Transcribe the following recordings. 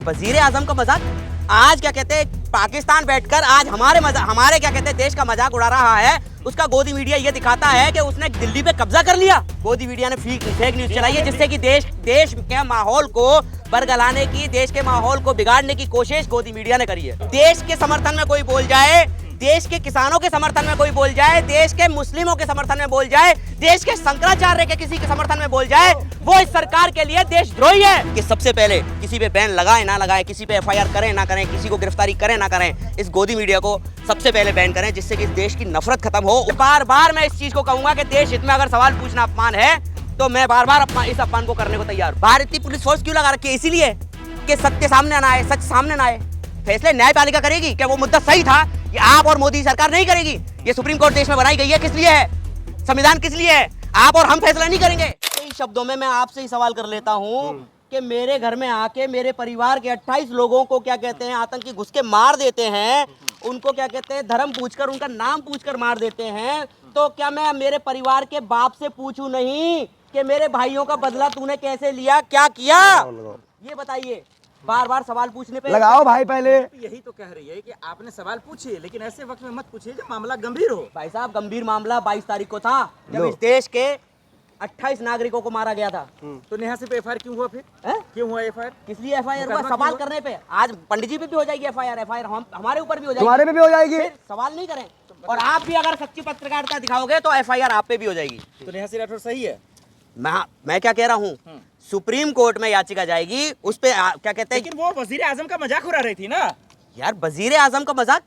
वजीर आजम का मजाक आज क्या कहते हैं, पाकिस्तान बैठकर आज हमारे क्या कहते हैं देश का मजाक उड़ा रहा है। उसका गोदी मीडिया ये दिखाता है कि उसने दिल्ली पे कब्जा कर लिया। गोदी मीडिया ने फेक न्यूज चलाई है जिससे कि देश के माहौल को बरगलाने की, देश के माहौल को बिगाड़ने की कोशिश गोदी मीडिया ने करी है। देश के समर्थन में कोई बोल जाए, देश के किसानों के समर्थन में कोई बोल जाए, देश के मुस्लिमों के समर्थन में बोल जाए, देश के शंकराचार्य के किसी के समर्थन में बोल जाए, वो इस सरकार के लिए देशद्रोही है। कि सबसे पहले किसी पे बैन लगाए ना लगाए, किसी पे एफआईआर करें ना करें, किसी को गिरफ्तारी करें ना करें, इस गोदी मीडिया को सबसे पहले बैन करें जिससे कि इस देश की नफरत खत्म हो। बार बार मैं इस चीज को कहूंगा कि देश हित में अगर सवाल पूछना अपमान है तो मैं बार बार इस अपमान को करने को तैयार हूं। भारतीय पुलिस फोर्स क्यों लगा रखी है? इसीलिए कि सत्य सामने ना आए, सच सामने ना आए। फैसले न्यायपालिका करेगी। क्या वो मुद्दा सही था? ये आप और मोदी सरकार नहीं करेगी। ये सुप्रीम कोर्ट देश में बनाई गई है, किस लिए है? संविधान किस लिए है? आप और हम फैसला नहीं करेंगे। कई शब्दों में मैं आपसे ही सवाल कर लेता हूं कि मेरे घर में आके मेरे परिवार के 28 लोगों को क्या कहते हैं आतंकी घुस के मार देते हैं, उनको क्या कहते हैं धर्म पूछकर, उनका नाम पूछकर मार देते हैं। तो क्या मैं मेरे परिवार के बाप से पूछूं नहीं कि मेरे भाइयों का बदला तूने कैसे लिया, क्या किया? ये बताइए। बार बार सवाल पूछने पे लगाओ भाई। पहले यही तो कह रही है कि आपने सवाल पूछे, लेकिन ऐसे वक्त में मत पूछिए जब मामला गंभीर हो। भाई साहब, गंभीर मामला 22 तारीख को था जब इस देश के 28 नागरिकों को मारा गया था। तो नेहा से एफआईआर क्यों हुआ फिर? क्यों हुआ एफआईआर? किस लिए एफआईआर हुआ? सवाल करने पे। आज पंडित जी पे भी हो जाएगी एफआईआर हमारे ऊपर भी हो जाएगी, तुम्हारे पे भी हो जाएगी। फिर सवाल नहीं करें और आप भी अगर सच्ची पत्रकारिता दिखाओगे तो एफआईआर आप पे भी हो जाएगी। तो नेहा सिंह राठौर सही है। मैं क्या कह रहा हूँ, सुप्रीम कोर्ट में याचिका जाएगी, उस पे क्या कहते हैं। लेकिन वो वजीर आजम का मजाक उड़ा रही थी ना यार। वजीर आजम का मजाक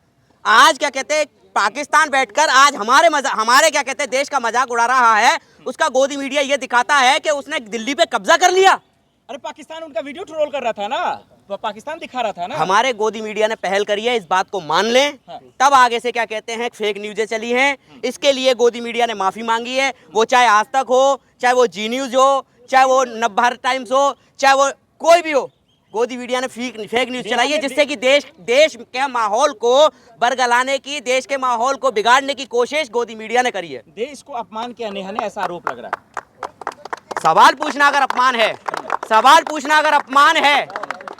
आज क्या कहते हैं, पाकिस्तान बैठकर आज हमारे क्या कहते हैं देश का मजाक उड़ा रहा है। उसका गोदी मीडिया ये दिखाता है कि उसने दिल्ली पे कब्जा कर लिया। अरे पाकिस्तान उनका वीडियो ट्रोल कर रहा था ना, तो पाकिस्तान दिखा रहा था ना। हमारे गोदी मीडिया ने पहल करी है, इस बात को मान लें। तब आगे से क्या कहते हैं फेक न्यूज़ें चली हैं, इसके लिए गोदी मीडिया ने माफी मांगी है। वो चाहे आज तक हो, चाहे वो जी न्यूज़ हो, चाहे वो नवभारत टाइम्स हो, चाहे वो कोई भी हो, गोदी मीडिया ने फेक न्यूज़ चलाई है जिससे कि देश के माहौल को बरगलाने की, देश के माहौल को बिगाड़ने की कोशिश गोदी मीडिया ने करी है। देश को अपमान किया नेहा ने, ऐसा आरोप लग रहा है। सवाल पूछना अगर अपमान है, सवाल पूछना अगर अपमान है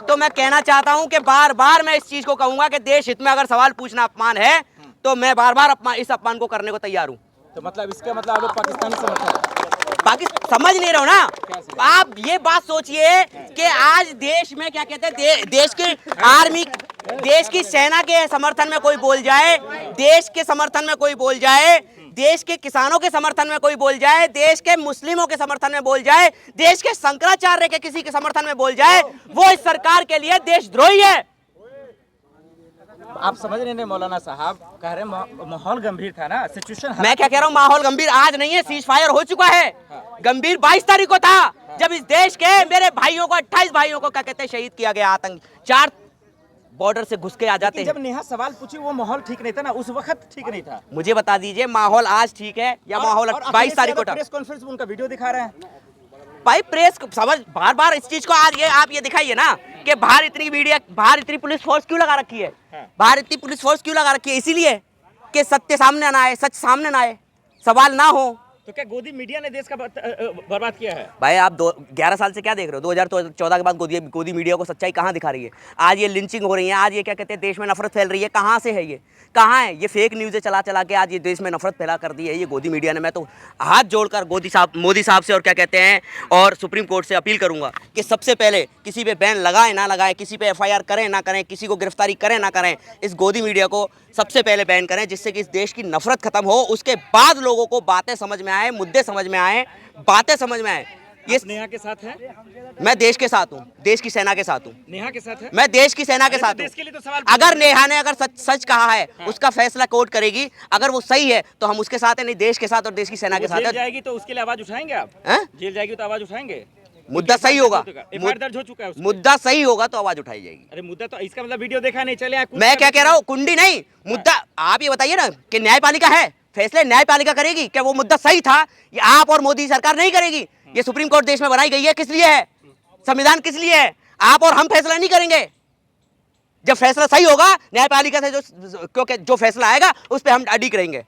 तो मैं कहना चाहता हूं कि बार बार मैं इस चीज को कहूंगा कि देश हित में अगर सवाल पूछना अपमान है तो मैं बार बार इस अपमान को करने को तैयार हूं। तो मतलब इसका मतलब आप पाकिस्तानी समझते पाकिस्तान समझ नहीं रहे हो ना आप? ये बात सोचिए कि आज देश में क्या कहते हैं देश की आर्मी, देश की सेना के समर्थन में कोई बोल जाए, देश के समर्थन में कोई बोल जाए, देश के किसानों के समर्थन में कोई बोल जाए, देश के मुस्लिमों के समर्थन में बोल जाए, देश के शंकराचार्य के किसी के समर्थन में बोल जाए, वो इस सरकार के लिए देशद्रोही है। आप समझ रहे हैं मौलाना साहब, कह रहे माहौल गंभीर था ना, सिचुएशन। मैं क्या कह रहा हूँ, माहौल गंभीर आज नहीं है, सीज फायर हो चुका है। गंभीर 22 तारीख को था जब इस देश के मेरे भाइयों को, 28 भाइयों को क्या कहते हैं शहीद किया गया। आतंक 4 बॉर्डर से घुस के आ जाते हैं। जब नेहा सवाल पूछी वो माहौल ठीक नहीं था ना, उस वक्त ठीक नहीं था। मुझे बता दीजिए माहौल आज ठीक है या माहौल 22 तारीख को था? प्रेस कॉन्फ्रेंस में उनका वीडियो दिखा रहे हैं भाई। प्रेस समझ बार बार इस चीज को आज ये आप ये दिखाइए ना कि बाहर इतनी पुलिस फोर्स क्यों लगा रखी है? बाहर इतनी पुलिस फोर्स क्यों लगा रखी है? इसीलिए कि सत्य सामने ना आए, सच सामने ना आए, सवाल ना हो। तो क्या गोदी मीडिया ने देश का बर्बाद किया है? भाई आप 11 साल से क्या देख रहे हो? 2014 के बाद गोदी मीडिया को सच्चाई कहाँ दिखा रही है? आज ये लिंचिंग हो रही है, आज ये क्या कहते हैं देश में नफरत फैल रही है। कहाँ से है ये? कहाँ है ये? फेक न्यूज़ें चला के आज ये देश में नफरत फैला कर दी है ये गोदी मीडिया ने। मैं तो हाथ जोड़कर मोदी साहब से और क्या कहते हैं और सुप्रीम कोर्ट से अपील करूंगा कि सबसे पहले किसी पे बैन लगाए ना लगाए, किसी पे एफआईआर करें ना करें, किसी को गिरफ्तारी करें ना करें, इस गोदी मीडिया को सबसे पहले बैन करें जिससे कि इस देश की नफरत खत्म हो। उसके बाद लोगों को बातें समझ में आए, मुद्दे समझ में आए, बातें समझ में आए। ये नेहा के साथ है? मैं देश के साथ हूँ, देश की सेना के साथ हूँ। नेहा के साथ है? मैं देश की सेना के साथ हूँ। अगर नेहा ने अगर सच कहा है, उसका फैसला कोर्ट करेगी। अगर वो सही है तो हम उसके साथ है, नहीं देश के साथ और देश की सेना के साथ है। जेल जाएगी तो उसके लिए आवाज उठाएंगे आप? जेल जाएगी तो आवाज उठाएंगे? मुद्दा सही होगा, दर्ज हो चुका है, मुद्दा सही होगा तो आवाज उठाई जाएगी। अरे मुद्दा तो इसका मतलब वीडियो देखा नहीं चले। मैं क्या कह रहा हूँ, कुंडी नहीं मुद्दा। आप ये बताइए ना कि न्यायपालिका है, फैसले न्यायपालिका करेगी। क्या वो मुद्दा सही था? ये आप और मोदी सरकार नहीं करेगी। ये सुप्रीम कोर्ट देश में बनाई गई है, किस लिए है? संविधान किस लिए है? आप और हम फैसला नहीं करेंगे। जब फैसला सही होगा न्यायपालिका से, जो फैसला आएगा उस पर हम अडिग रहेंगे।